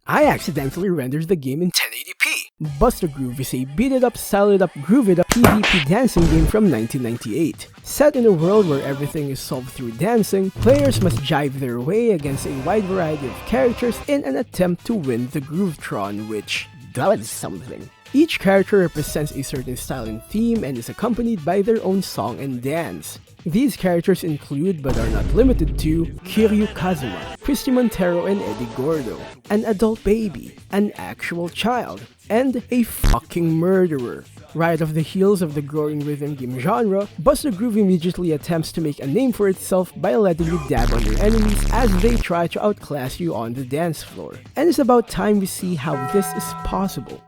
I accidentally rendered the game in 1080p. Bust a Groove is a beat-it-up, style-it-up, groove-it-up PvP dancing game from 1998. Set in a world where everything is solved through dancing, players must jive their way against a wide variety of characters in an attempt to win the Groovetron, which does something. Each character represents a certain style and theme and is accompanied by their own song and dance. These characters include, but are not limited to, Kiryu Kazuma, Christy Montero and Eddie Gordo, an adult baby, an actual child, and a fucking murderer. Right off the heels of the growing rhythm game genre, Bust a Groove immediately attempts to make a name for itself by letting you dab on your enemies as they try to outclass you on the dance floor. And it's about time we see how this is possible.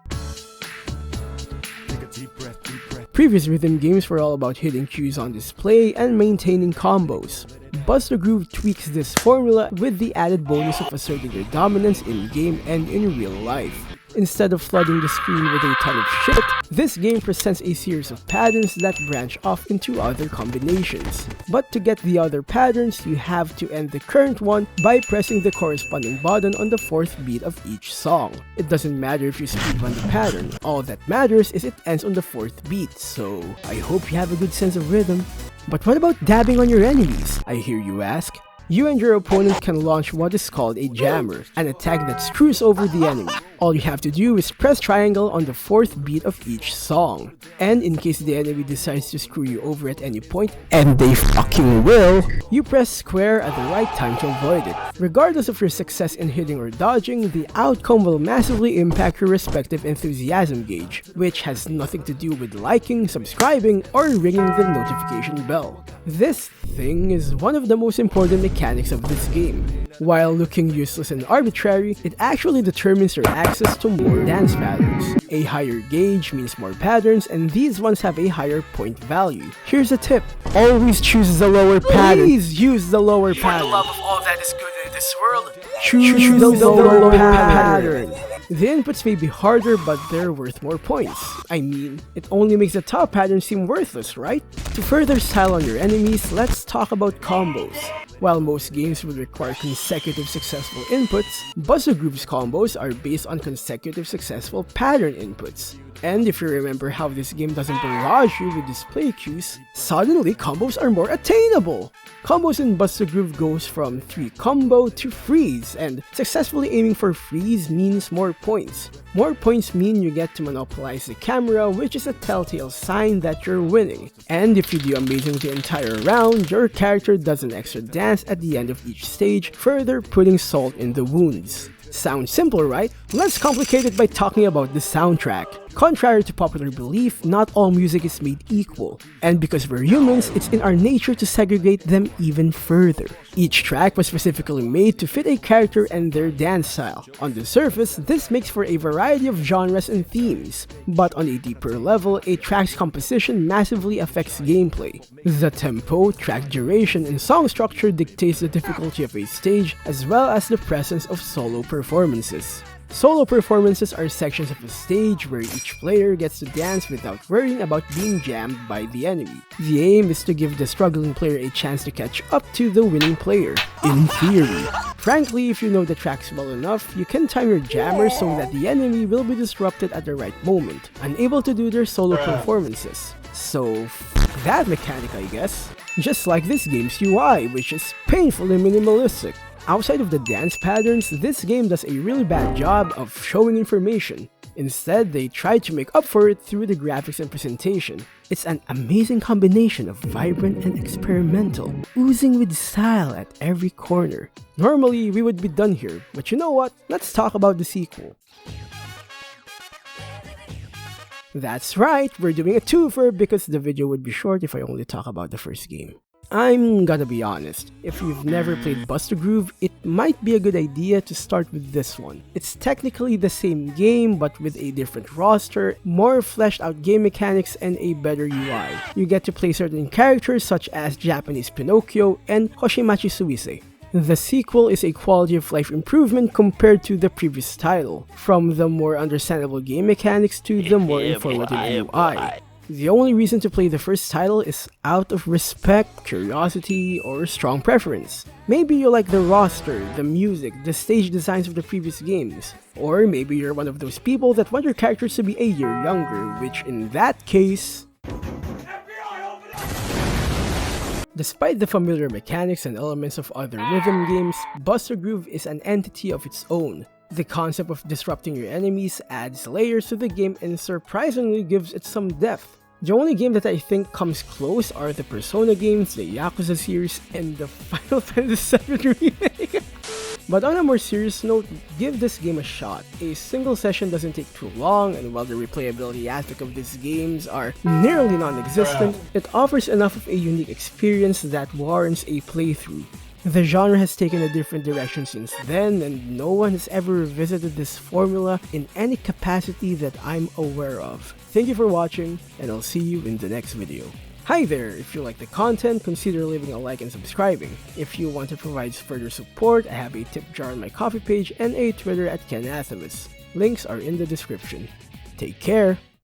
Previous rhythm games were all about hitting cues on display and maintaining combos. Bust a Groove tweaks this formula with the added bonus of asserting your dominance in-game and in real life. Instead of flooding the screen with a ton of shit, this game presents a series of patterns that branch off into other combinations. But to get the other patterns, you have to end the current one by pressing the corresponding button on the 4th beat of each song. It doesn't matter if you speedrun the pattern, all that matters is it ends on the 4th beat, so I hope you have a good sense of rhythm. But what about dabbing on your enemies, I hear you ask? You and your opponent can launch what is called a jammer, an attack that screws over the enemy. All you have to do is press triangle on the 4th beat of each song. And in case the enemy decides to screw you over at any point, and they fucking will, you press square at the right time to avoid it. Regardless of your success in hitting or dodging, the outcome will massively impact your respective enthusiasm gauge, which has nothing to do with liking, subscribing, or ringing the notification bell. This thing is one of the most important mechanics of this game. While looking useless and arbitrary, it actually determines your access to more dance patterns. A higher gauge means more patterns, and these ones have a higher point value. Here's a tip: always choose the lower pattern. Please use the lower pattern. For the love of all that is good in this world, choose the lower pattern. The inputs may be harder, but they're worth more points. I mean, it only makes the top pattern seem worthless, right? To further style on your enemies, let's talk about combos. While most games will require consecutive successful inputs, Bust a Groove's combos are based on consecutive successful pattern inputs. And if you remember how this game doesn't barrage you with display cues, suddenly combos are more attainable! Combos in Bust a Groove goes from 3 combo to freeze, and successfully aiming for freeze means more points. More points mean you get to monopolize the camera, which is a telltale sign that you're winning. And if you do amazing the entire round, your character does an extra dance at the end of each stage, further putting salt in the wounds. Sounds simple, right? Let's complicate it by talking about the soundtrack. Contrary to popular belief, not all music is made equal, and because we're humans, it's in our nature to segregate them even further. Each track was specifically made to fit a character and their dance style. On the surface, this makes for a variety of genres and themes, but on a deeper level, a track's composition massively affects gameplay. The tempo, track duration, and song structure dictates the difficulty of a stage, as well as the presence of solo performances. Solo performances are sections of a stage where each player gets to dance without worrying about being jammed by the enemy. The aim is to give the struggling player a chance to catch up to the winning player, in theory. Frankly, if you know the tracks well enough, you can time your jammer so that the enemy will be disrupted at the right moment, unable to do their solo performances. So, that mechanic, I guess. Just like this game's UI, which is painfully minimalistic. Outside of the dance patterns, this game does a really bad job of showing information. Instead, they try to make up for it through the graphics and presentation. It's an amazing combination of vibrant and experimental, oozing with style at every corner. Normally, we would be done here, but you know what? Let's talk about the sequel. That's right, we're doing a twofer because the video would be short if I only talk about the first game. I'm gonna be honest, if you've never played Bust a Groove, it might be a good idea to start with this one. It's technically the same game but with a different roster, more fleshed out game mechanics, and a better UI. You get to play certain characters such as Japanese Pinocchio and Hoshimachi Suise. The sequel is a quality of life improvement compared to the previous title, from the more understandable game mechanics to the more informative UI. The only reason to play the first title is out of respect, curiosity, or strong preference. Maybe you like the roster, the music, the stage designs of the previous games. Or maybe you're one of those people that want your characters to be a year younger, which in that case... Despite the familiar mechanics and elements of other rhythm games, Buster Groove is an entity of its own. The concept of disrupting your enemies adds layers to the game and surprisingly gives it some depth. The only game that I think comes close are the Persona games, the Yakuza series, and the Final Fantasy VII Remake. But on a more serious note, give this game a shot. A single session doesn't take too long, and while the replayability aspect of these games are nearly non-existent, it offers enough of a unique experience that warrants a playthrough. The genre has taken a different direction since then, and no one has ever revisited this formula in any capacity that I'm aware of. Thank you for watching, and I'll see you in the next video. Hi there! If you like the content, consider leaving a like and subscribing. If you want to provide further support, I have a tip jar on my Ko-fi page and a Twitter at KenAthomos. Links are in the description. Take care!